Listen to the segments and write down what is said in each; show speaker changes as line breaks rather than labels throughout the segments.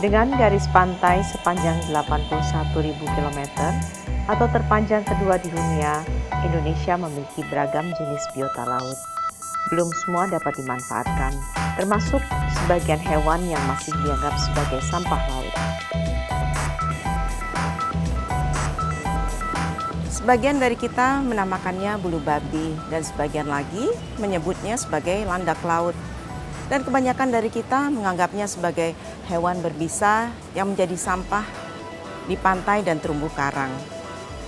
Dengan garis pantai sepanjang 81.000 km atau terpanjang kedua di dunia, Indonesia memiliki beragam jenis biota laut. Belum semua dapat dimanfaatkan, termasuk sebagian hewan yang masih dianggap sebagai sampah laut. Sebagian dari kita menamakannya bulu babi dan sebagian lagi menyebutnya sebagai landak laut. Dan kebanyakan dari kita menganggapnya sebagai hewan berbisa yang menjadi sampah di pantai dan terumbu karang.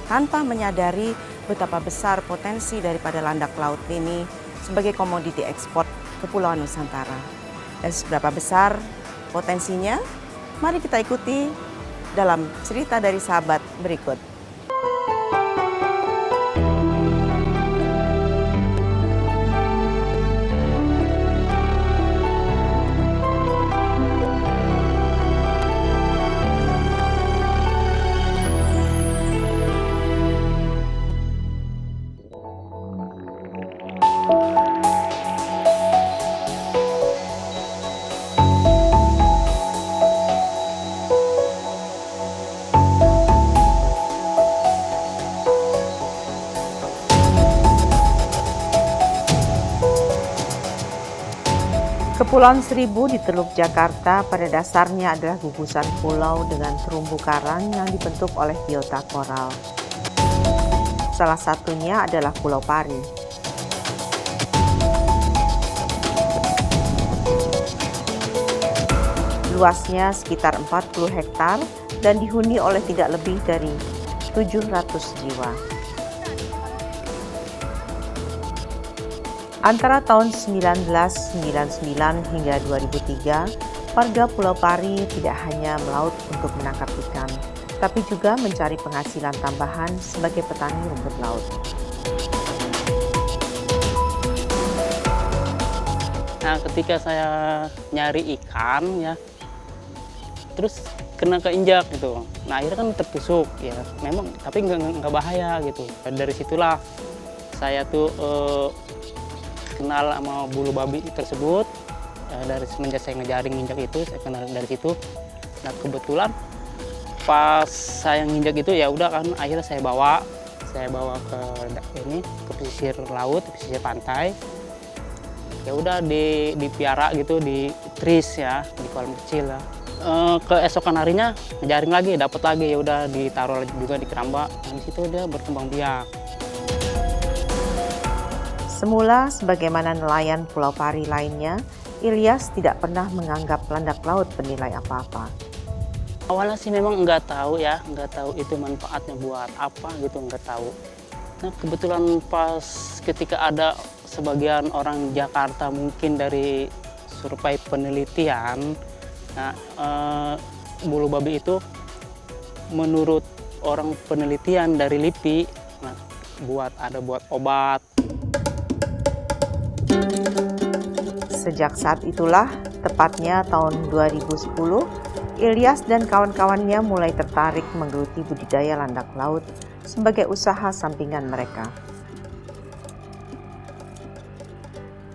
Tanpa menyadari betapa besar potensi daripada landak laut ini sebagai komoditi ekspor Kepulauan Nusantara. Dan seberapa besar potensinya? Mari kita ikuti dalam cerita dari sahabat berikut. Kepulauan Seribu di Teluk Jakarta pada dasarnya adalah gugusan pulau dengan terumbu karang yang dibentuk oleh biota koral. Salah satunya adalah Pulau Pari. Luasnya sekitar 40 hektar dan dihuni oleh tidak lebih dari 700 jiwa. Antara tahun 1999 hingga 2003, warga Pulau Pari tidak hanya melaut untuk menangkap ikan, tapi juga mencari penghasilan tambahan sebagai petani rumput laut.
Nah, ketika saya nyari ikan ya, terus kena keinjak gitu. Nah, akhirnya kan tertusuk ya. Memang tapi nggak bahaya gitu. Dari situlah saya tuh kenal sama bulu babi tersebut. Dari semenjak saya ngejaring nginjak itu, saya kenal dari situ. Nah, kebetulan pas saya nginjak itu ya udah kan akhirnya saya bawa ke pesisir laut, pesisir pantai. Ya udah dipiara gitu di tris ya, di kolam kecil lah. Keesokan harinya ngejaring lagi, dapat lagi, ya udah ditaruh juga di keramba. Nah, di situ dia berkembang biak.
Semula sebagaimana nelayan Pulau Pari lainnya, Ilyas tidak pernah menganggap landak laut bernilai apa-apa.
Awalnya sih memang nggak tahu itu manfaatnya buat apa gitu, nggak tahu. Nah, kebetulan pas ketika ada sebagian orang Jakarta mungkin dari survei penelitian, nah, bulu babi itu menurut orang penelitian dari LIPI, nah, buat obat.
Sejak saat itulah, tepatnya tahun 2010, Ilyas dan kawan-kawannya mulai tertarik menggeluti budidaya landak laut sebagai usaha sampingan mereka.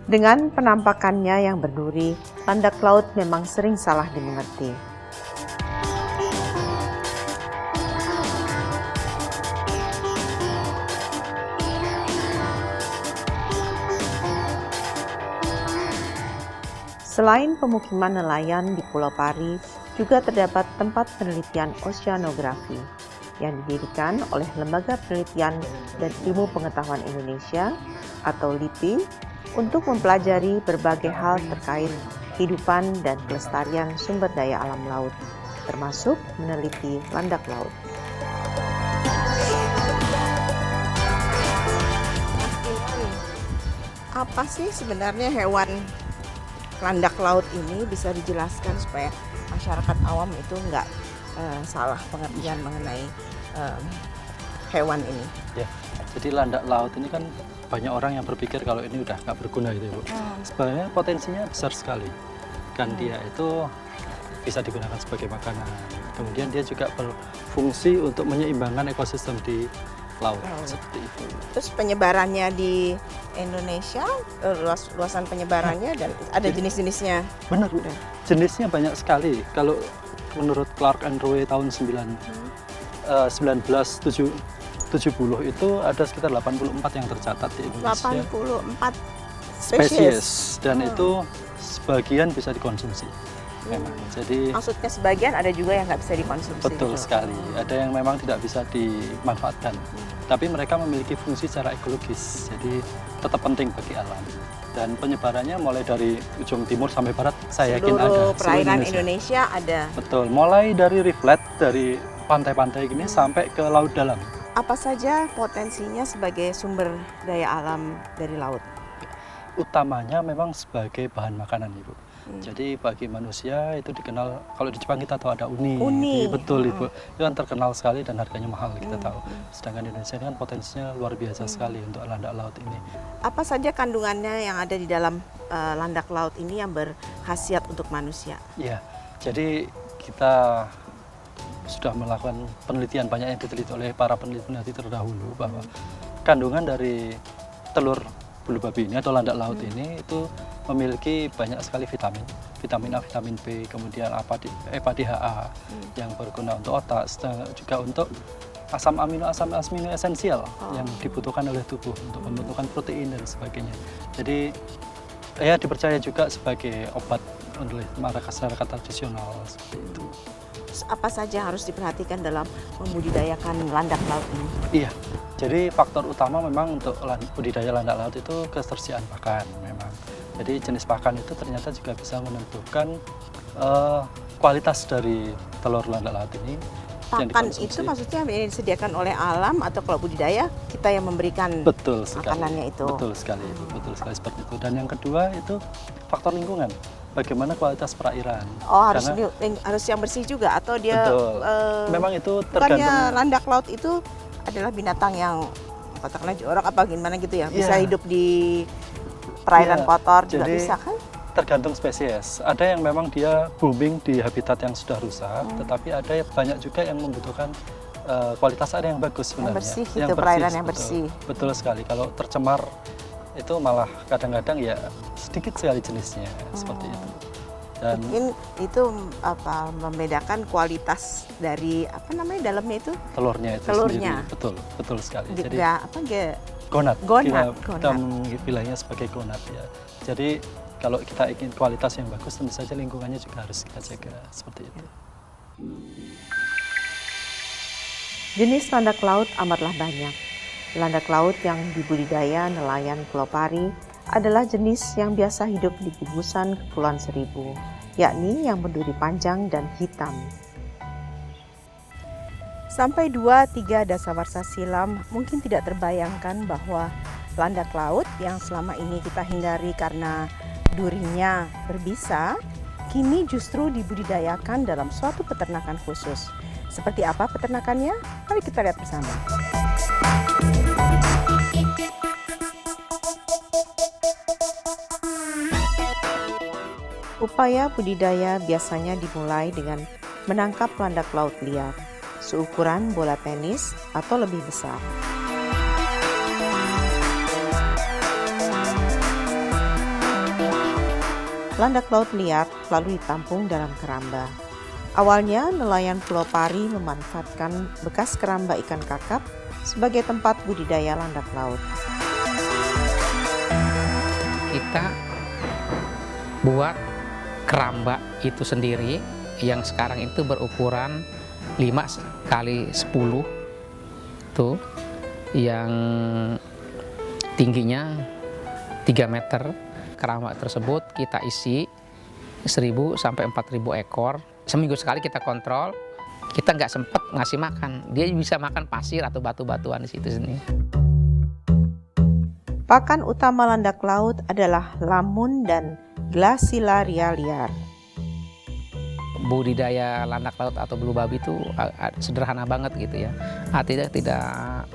Dengan penampakannya yang berduri, landak laut memang sering salah dimengerti. Selain pemukiman nelayan di Pulau Pari, juga terdapat tempat penelitian oceanografi yang didirikan oleh Lembaga Penelitian dan Ilmu Pengetahuan Indonesia atau LIPI untuk mempelajari berbagai hal terkait kehidupan dan kelestarian sumber daya alam laut, termasuk meneliti landak laut. Apa sih sebenarnya hewan landak laut ini, bisa dijelaskan supaya masyarakat awam itu nggak salah pengertian mengenai hewan ini?
Ya, jadi landak laut ini kan banyak orang yang berpikir kalau ini udah nggak berguna gitu, Bu. Sebenarnya potensinya besar sekali. Kan dia itu bisa digunakan sebagai makanan. Kemudian dia juga berfungsi untuk menyeimbangkan ekosistem di laut, seperti itu.
Terus penyebarannya di Indonesia, luasan penyebarannya dan ada jenis-jenisnya?
Benar, Bu. Jenisnya banyak sekali. Kalau menurut Clark and Rowe tahun 1970 itu ada sekitar 84 yang tercatat di Indonesia.
84
Spesies dan itu sebagian bisa dikonsumsi. Memang. Jadi
maksudnya sebagian ada juga yang nggak bisa dikonsumsi.
betul sekali. Ada yang memang tidak bisa dimanfaatkan. Tapi mereka memiliki fungsi secara ekologis. Jadi tetap penting bagi alam. Dan penyebarannya mulai dari ujung timur sampai barat saya yakin ada.
Seluruh perairan Indonesia ada.
Betul. Mulai dari riflet dari pantai-pantai gini sampai ke laut dalam.
Apa saja potensinya sebagai sumber daya alam dari laut?
Utamanya memang sebagai bahan makanan, Ibu. Jadi bagi manusia itu dikenal, kalau di Jepang kita tahu ada uni.
Uni.
Betul, Ibu. Itu kan terkenal sekali dan harganya mahal kita tahu. Sedangkan Indonesia ini kan potensinya luar biasa sekali untuk landak laut ini.
Apa saja kandungannya yang ada di dalam landak laut ini yang berkhasiat untuk manusia?
Ya, jadi kita sudah melakukan penelitian, banyak yang diteliti oleh para peneliti terdahulu bahwa kandungan dari telur bulu babi ini atau landak laut ini itu memiliki banyak sekali vitamin A, vitamin B, kemudian EPA DHA yang berguna untuk otak, juga untuk asam amino esensial yang dibutuhkan oleh tubuh untuk membentukkan protein dan sebagainya. Jadi ya dipercaya juga sebagai obat oleh masyarakat tradisional seperti itu.
Apa saja harus diperhatikan dalam membudidayakan landak laut ini?
Iya, jadi faktor utama memang untuk budidaya landak laut itu ketersediaan pakan memang. Jadi jenis pakan itu ternyata juga bisa menentukan kualitas dari telur landak laut ini.
Pakan itu maksudnya yang disediakan oleh alam atau kalau budidaya kita yang memberikan
betul sekali,
makanannya itu?
Betul sekali seperti itu. Dan yang kedua itu faktor lingkungan. Bagaimana kualitas perairan?
Oh, harus yang bersih juga atau dia?
Betul. Memang itu tergantung.
Bukannya landak laut itu adalah binatang yang katakanlah jorok apa gimana gitu ya? Bisa hidup di perairan kotor juga bisa kan?
Tergantung spesies. Ada yang memang dia booming di habitat yang sudah rusak, tetapi ada banyak juga yang membutuhkan kualitas air yang bagus sebenarnya.
Yang bersih, perairan yang bersih.
Betul sekali. Kalau tercemar itu malah kadang-kadang ya sedikit sekali jenisnya seperti itu. Dan
mungkin itu membedakan kualitas dari dalamnya itu?
Telurnya itu
telurnya.
Sendiri. Betul sekali.
Jadi
gonat.
Gonat.
Kita bilangnya sebagai gonat ya. Jadi kalau kita ingin kualitas yang bagus, tentu saja lingkungannya juga harus kita jaga seperti itu.
Jenis landak laut amatlah banyak. Landak laut yang dibudidaya nelayan Pulau Pari adalah jenis yang biasa hidup di gugusan Kepulauan Seribu, yakni yang berduri panjang dan hitam. Sampai 2-3 dasawarsa silam mungkin tidak terbayangkan bahwa landak laut yang selama ini kita hindari karena durinya berbisa, kini justru dibudidayakan dalam suatu peternakan khusus. Seperti apa peternakannya? Mari kita lihat bersama. Upaya budidaya biasanya dimulai dengan menangkap landak laut liar, seukuran bola tenis atau lebih besar. Landak laut liar lalu ditampung dalam keramba. Awalnya nelayan Pulau Pari memanfaatkan bekas keramba ikan kakap sebagai tempat budidaya landak laut.
Kita buat keramba itu sendiri yang sekarang itu berukuran 5 kali 10 tuh, yang tingginya 3 meter. Keramba tersebut kita isi 1.000 sampai 4.000 ekor. Seminggu sekali kita kontrol. Kita nggak sempat ngasih makan. Dia bisa makan pasir atau batu-batuan di situ sini.
Pakan utama landak laut adalah lamun dan Glacilaria liar.
Budidaya landak laut atau bulu babi itu sederhana banget gitu ya.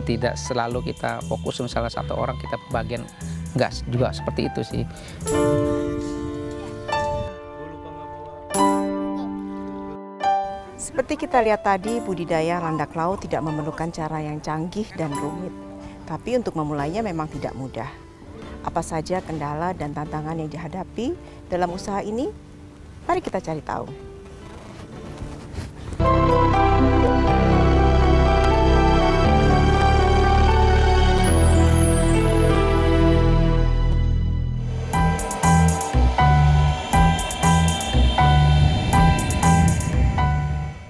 Tidak selalu kita fokus misalnya satu orang kita bagian, nggak juga seperti itu sih.
Seperti kita lihat tadi, budidaya landak laut tidak memerlukan cara yang canggih dan rumit. Tapi untuk memulainya memang tidak mudah. Apa saja kendala dan tantangan yang dihadapi dalam usaha ini? Mari kita cari tahu.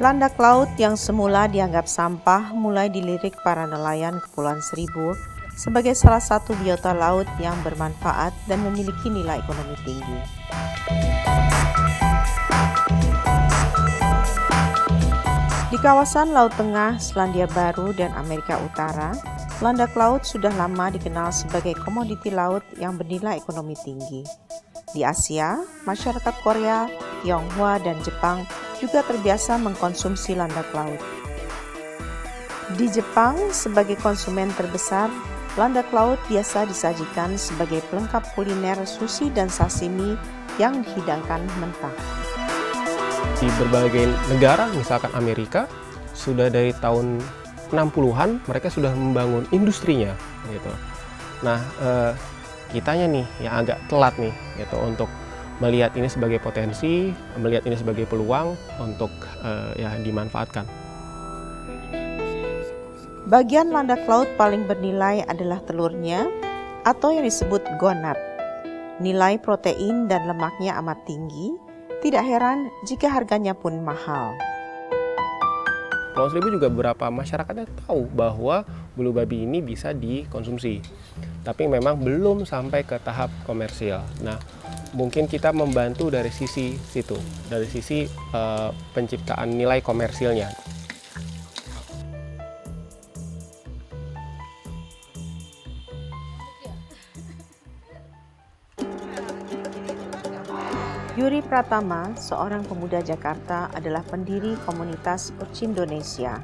Landak laut yang semula dianggap sampah mulai dilirik para nelayan Kepulauan Seribu sebagai salah satu biota laut yang bermanfaat dan memiliki nilai ekonomi tinggi. Di kawasan Laut Tengah, Selandia Baru, dan Amerika Utara, landak laut sudah lama dikenal sebagai komoditi laut yang bernilai ekonomi tinggi. Di Asia, masyarakat Korea, Tionghoa, dan Jepang juga terbiasa mengkonsumsi landak laut. Di Jepang, sebagai konsumen terbesar, landak laut biasa disajikan sebagai pelengkap kuliner sushi dan sashimi yang dihidangkan mentah.
Di berbagai negara, misalkan Amerika, sudah dari tahun 60-an mereka sudah membangun industrinya gitu. Nah, kitanya nih yang agak telat nih gitu untuk melihat ini sebagai potensi, melihat ini sebagai peluang untuk ya dimanfaatkan.
Bagian landak laut paling bernilai adalah telurnya atau yang disebut gonad. Nilai protein dan lemaknya amat tinggi, tidak heran jika harganya pun mahal.
Kepulauan Seribu juga beberapa masyarakatnya tahu bahwa bulu babi ini bisa dikonsumsi, tapi memang belum sampai ke tahap komersil. Nah, mungkin kita membantu dari sisi situ, dari sisi penciptaan nilai komersilnya.
Yuri Pratama, seorang pemuda Jakarta, adalah pendiri komunitas Ocindonesia.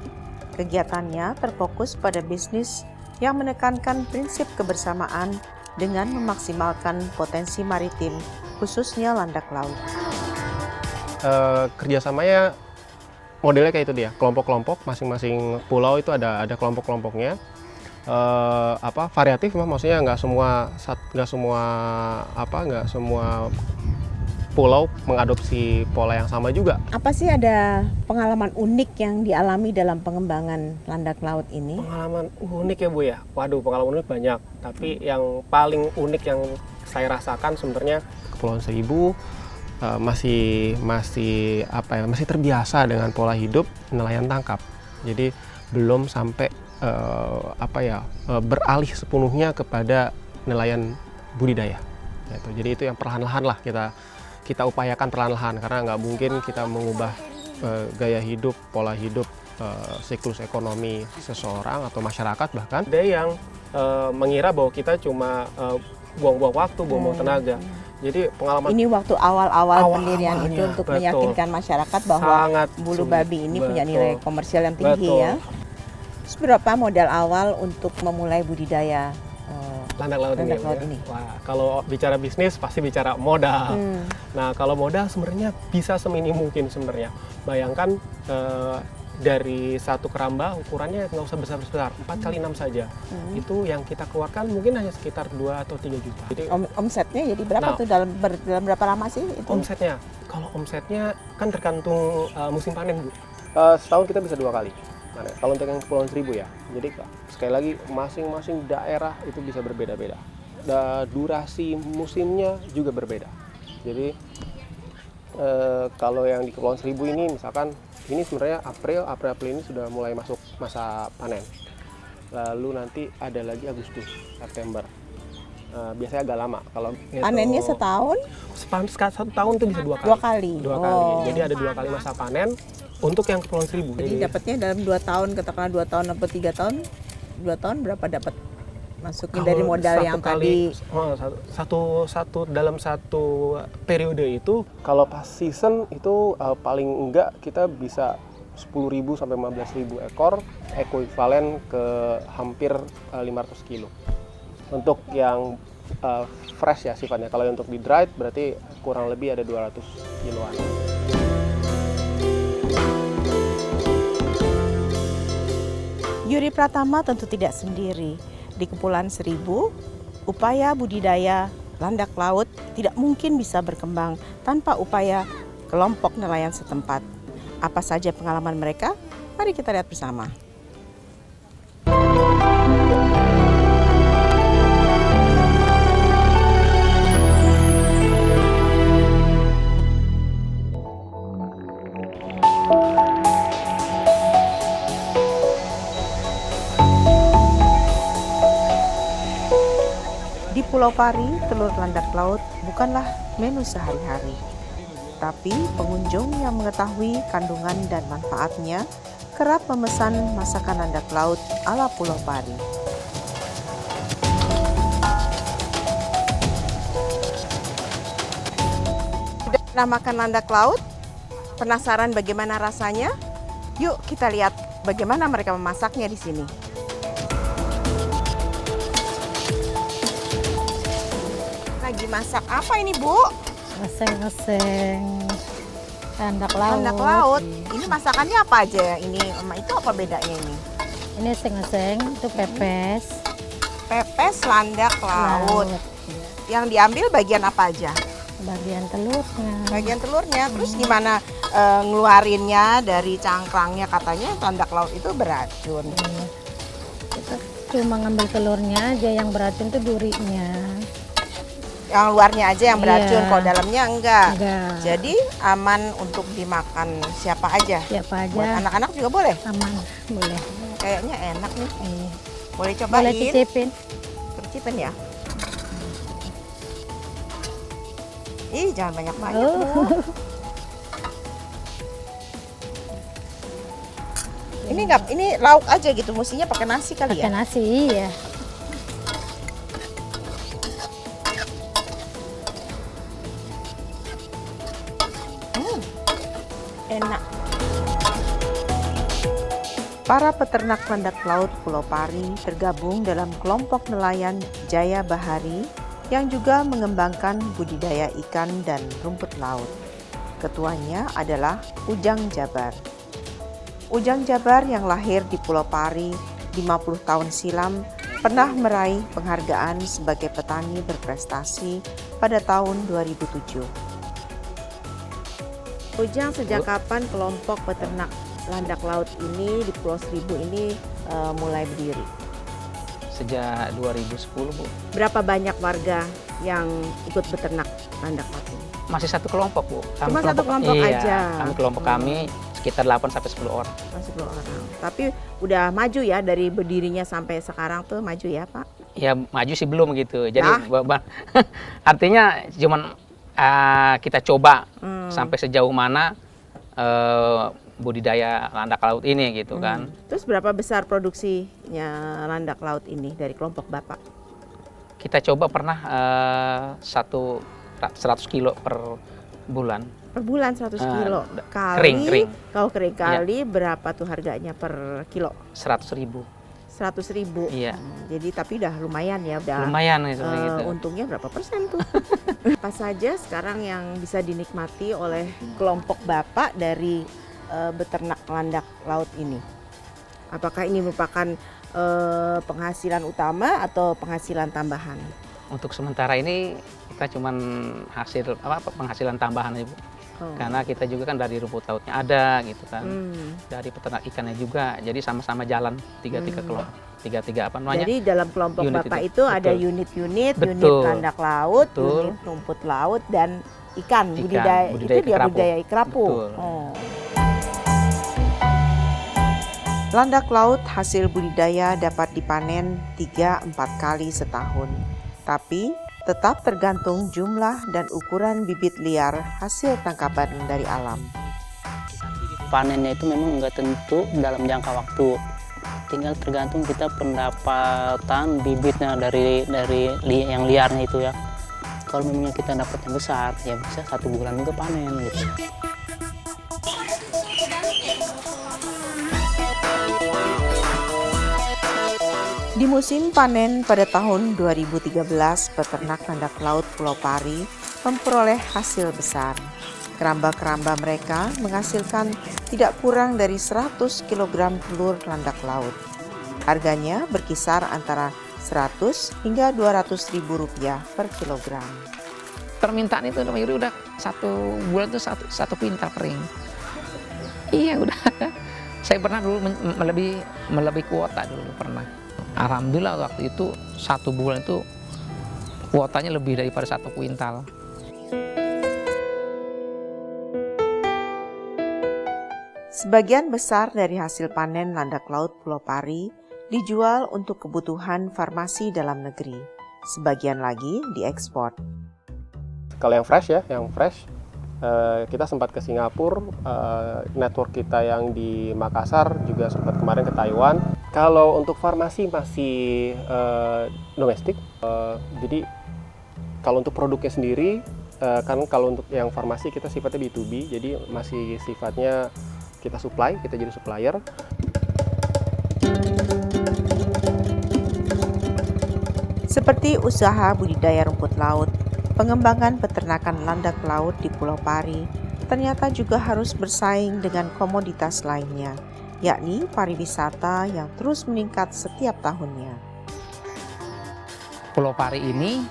Kegiatannya terfokus pada bisnis yang menekankan prinsip kebersamaan dengan memaksimalkan potensi maritim, khususnya landak laut.
Kerjasamanya modelnya kayak itu dia, kelompok-kelompok, masing-masing pulau itu ada kelompok-kelompoknya. Variatif, maksudnya nggak semua pulau mengadopsi pola yang sama juga.
Apa sih ada pengalaman unik yang dialami dalam pengembangan landak laut ini?
Pengalaman unik ya Bu ya? Waduh, pengalaman unik banyak. Tapi yang paling unik yang saya rasakan sebenarnya Kepulauan Seribu masih terbiasa dengan pola hidup nelayan tangkap. Jadi belum sampai beralih sepenuhnya kepada nelayan budidaya. Gitu. Jadi itu yang perlahan-lahan lah kita upayakan perlahan-lahan, karena nggak mungkin kita mengubah gaya hidup, pola hidup, siklus ekonomi seseorang atau masyarakat bahkan. Ada yang mengira bahwa kita cuma buang-buang waktu, buang-buang tenaga. Jadi pengalaman
ini waktu awal-awal pendirian itu untuk
betul,
meyakinkan masyarakat bahwa
sangat
bulu
sulit.
babi ini punya
Betul.
nilai komersial yang tinggi
Betul.
ya. Terus berapa modal awal untuk memulai budidaya
landak laut
landak
ini,
laut
ya.
ini?
Wah, kalau bicara bisnis pasti bicara modal. Nah, kalau modal sebenarnya bisa seminim mungkin sebenarnya. Bayangkan dari satu keramba ukurannya nggak usah besar-besar, 4 kali 6 saja. Itu yang kita keluarkan mungkin hanya sekitar 2 atau 3 juta. Jadi
Omsetnya jadi berapa
Nah,
tuh dalam berapa lama sih itu?
omsetnya, kalau omsetnya kan tergantung musim panen Bu. Setahun kita bisa 2 kali. Nah, kalau untuk yang Kepulauan Seribu ya, jadi sekali lagi masing-masing daerah itu bisa berbeda-beda. Durasi musimnya juga berbeda. Jadi kalau yang di Kepulauan Seribu ini misalkan ini sebenarnya April ini sudah mulai masuk masa panen. Lalu nanti ada lagi Agustus, September. Biasanya agak lama. Kalau
Panennya setahun?
Satu tahun itu bisa 2 kali.
2 kali.
Dua kali. Jadi ada 2 kali masa panen untuk yang Kepulauan Seribu.
Jadi dapatnya dalam 2 tahun, katakanlah 2 tahun atau 3 tahun. 2 tahun berapa dapat masuknya dari modal yang tadi?
Dalam satu periode itu, kalau pas season itu paling enggak kita bisa 10.000 sampai 15.000 ekor, ekuivalen ke hampir 500 kilo. Untuk yang fresh ya sifatnya. Kalau untuk di dried berarti kurang lebih ada 200 kiloan.
Yuri Pratama tentu tidak sendiri. Di Kepulauan Seribu, upaya budidaya landak laut tidak mungkin bisa berkembang tanpa upaya kelompok nelayan setempat. Apa saja pengalaman mereka? Mari kita lihat bersama. Pulau Pari, telur landak laut bukanlah menu sehari-hari. Tapi pengunjung yang mengetahui kandungan dan manfaatnya kerap memesan masakan landak laut ala Pulau Pari. Sudah pernah makan landak laut? Penasaran bagaimana rasanya? Yuk kita lihat bagaimana mereka memasaknya di sini. Lagi masak apa ini, Bu?
Oseng-oseng landak laut.
Landak laut. Ini masakannya apa aja? Ini sama itu apa bedanya ini?
Ini oseng-oseng, itu pepes.
Pepes landak laut. Yang diambil bagian apa aja?
Bagian telurnya.
Bagian telurnya. Terus gimana ngeluarinnya dari cangkrangnya? Katanya landak laut itu beracun.
Iya. Kita cuma ngambil telurnya aja, yang beracun itu durinya.
Yang luarnya aja yang beracun,
Iya.
kalau dalamnya enggak.
Enggak.
Jadi aman untuk dimakan siapa aja.
Siapa
Buat
aja
anak-anak juga boleh.
aman, boleh.
Kayaknya enak nih.
Iya.
Boleh cobain.
Boleh cicipin.
Cicipin ya. Ih, jangan banyak-banyak,
Oh.
Bu. Ini enggak, ini lauk aja gitu, mestinya pakai nasi kali
Pakai
ya.
nasi, ya.
Enak. Para peternak landak laut Pulau Pari tergabung dalam kelompok nelayan Jaya Bahari yang juga mengembangkan budidaya ikan dan rumput laut. Ketuanya adalah Ujang Jabar. Ujang Jabar yang lahir di Pulau Pari 50 tahun silam pernah meraih penghargaan sebagai petani berprestasi pada tahun 2007. Ujang, sejak kapan kelompok peternak landak laut ini di Pulau Seribu ini mulai berdiri?
Sejak 2010, Bu.
Berapa banyak warga yang ikut beternak landak laut ini?
Masih satu kelompok, Bu.
Cuma satu kelompok
iya,
aja.
Kelompok kami sekitar 8 sampai 10 orang.
Masih 10 orang. Tapi udah maju ya dari berdirinya sampai sekarang tuh maju ya, Pak?
Ya maju sih belum gitu. Jadi
Lah.
artinya cuman kita coba
Hmm.
sampai sejauh mana budidaya landak laut ini gitu kan.
Terus berapa besar produksinya landak laut ini dari kelompok Bapak?
Kita coba pernah 100 kilo per bulan.
Per bulan 100 kilo.
Kering.
Kalau kering kali berapa tuh harganya per kilo?
100.000.
100.000.
Iya.
Jadi tapi udah lumayan ya, udah.
Lumayan gitu.
Untungnya berapa persen tuh? Apa saja sekarang yang bisa dinikmati oleh kelompok Bapak dari beternak landak laut ini? Apakah ini merupakan penghasilan utama atau penghasilan tambahan?
Untuk sementara ini kita cuman penghasilan tambahan Ibu.
Oh.
Karena kita juga kan dari rumput lautnya ada gitu kan. Dari peternak ikannya juga. Jadi sama-sama jalan tiga-tiga kelompok. Tiga-tiga apa namanya?
Jadi dalam kelompok
Unit
Bapak
itu.
itu ada
Betul.
unit-unit,
Betul.
unit landak laut,
Betul.
unit rumput laut dan ikan,
Ikan,
budidaya itu
budidaya
dia
kerapu.
budidaya kerapu.
Betul.
Oh. Landak laut hasil budidaya dapat dipanen 3-4 kali setahun. Tapi tetap tergantung jumlah dan ukuran bibit liar hasil tangkapan dari alam.
Panennya itu memang nggak tentu dalam jangka waktu. Tinggal tergantung kita pendapatan bibitnya dari yang liarnya itu ya. Kalau memangnya kita dapat yang besar, ya bisa 1 bulan juga panen gitu.
Di musim panen pada tahun 2013, peternak landak laut Pulau Pari memperoleh hasil besar. Keramba-keramba mereka menghasilkan tidak kurang dari 100 kg telur landak laut. Harganya berkisar antara 100 hingga 200 ribu rupiah per kilogram.
Permintaan itu Yuri udah 1 bulan itu satu kuintal kering. Iya udah. Saya pernah dulu melebihi kuota dulu pernah. Alhamdulillah waktu itu 1 bulan itu kuotanya lebih daripada 1 kuintal.
Sebagian besar dari hasil panen landak laut Pulau Pari dijual untuk kebutuhan farmasi dalam negeri. sebagian lagi diekspor.
Kalau yang fresh kita sempat ke Singapura, network kita yang di Makassar juga sempat kemarin ke Taiwan. Kalau untuk farmasi masih domestik, jadi kalau untuk produknya sendiri, kan kalau untuk yang farmasi kita sifatnya B2B, jadi masih sifatnya kita supply, kita jadi supplier.
Seperti usaha budidaya rumput laut, pengembangan peternakan landak laut di Pulau Pari ternyata juga harus bersaing dengan komoditas lainnya, yakni pariwisata yang terus meningkat setiap tahunnya.
Pulau Pari ini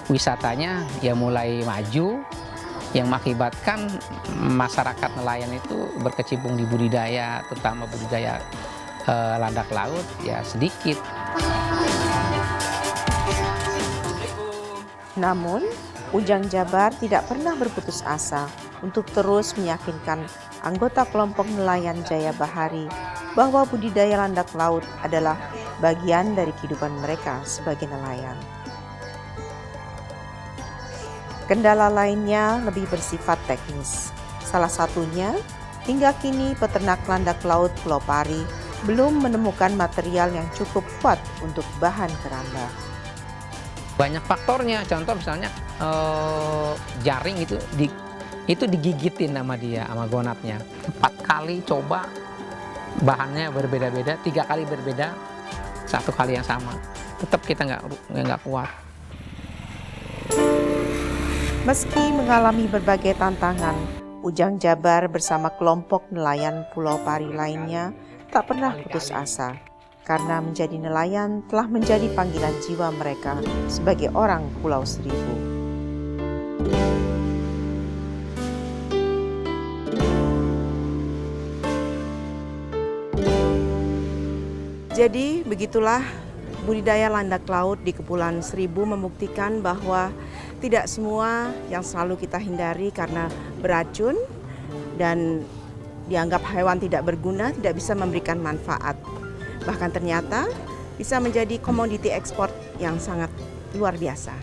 wisatanya ya mulai maju, yang mengakibatkan masyarakat nelayan itu berkecimpung di budidaya, terutama budidaya landak laut ya sedikit.
Namun, Ujang Jabar tidak pernah berputus asa untuk terus meyakinkan anggota kelompok nelayan Jaya Bahari bahwa budidaya landak laut adalah bagian dari kehidupan mereka sebagai nelayan. Kendala lainnya lebih bersifat teknis. Salah satunya, hingga kini peternak landak laut Pulau Pari belum menemukan material yang cukup kuat untuk bahan keramba.
Banyak faktornya, contoh misalnya jaring itu digigitin sama dia, sama gonatnya. 4 kali coba, bahannya berbeda-beda, 3 kali berbeda, 1 kali yang sama. Tetap kita nggak kuat.
Meski mengalami berbagai tantangan, Ujang Jabar bersama kelompok nelayan Pulau Pari lainnya tak pernah putus asa. Karena menjadi nelayan telah menjadi panggilan jiwa mereka sebagai orang Pulau Seribu. Jadi begitulah budidaya landak laut di Kepulauan Seribu membuktikan bahwa tidak semua yang selalu kita hindari karena beracun dan dianggap hewan tidak berguna tidak bisa memberikan manfaat. Bahkan ternyata bisa menjadi komoditi ekspor yang sangat luar biasa.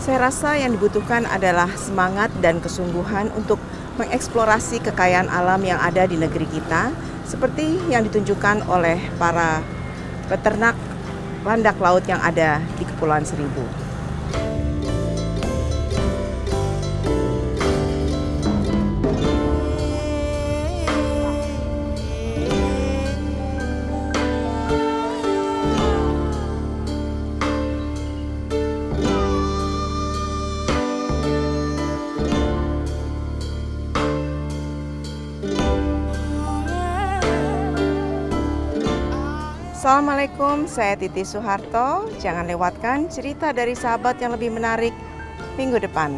Saya rasa yang dibutuhkan adalah semangat dan kesungguhan untuk mengeksplorasi kekayaan alam yang ada di negeri kita, seperti yang ditunjukkan oleh para peternak landak laut yang ada di Kepulauan Seribu. Assalamualaikum, saya Titi Soeharto. Jangan lewatkan cerita dari sahabat yang lebih menarik minggu depan.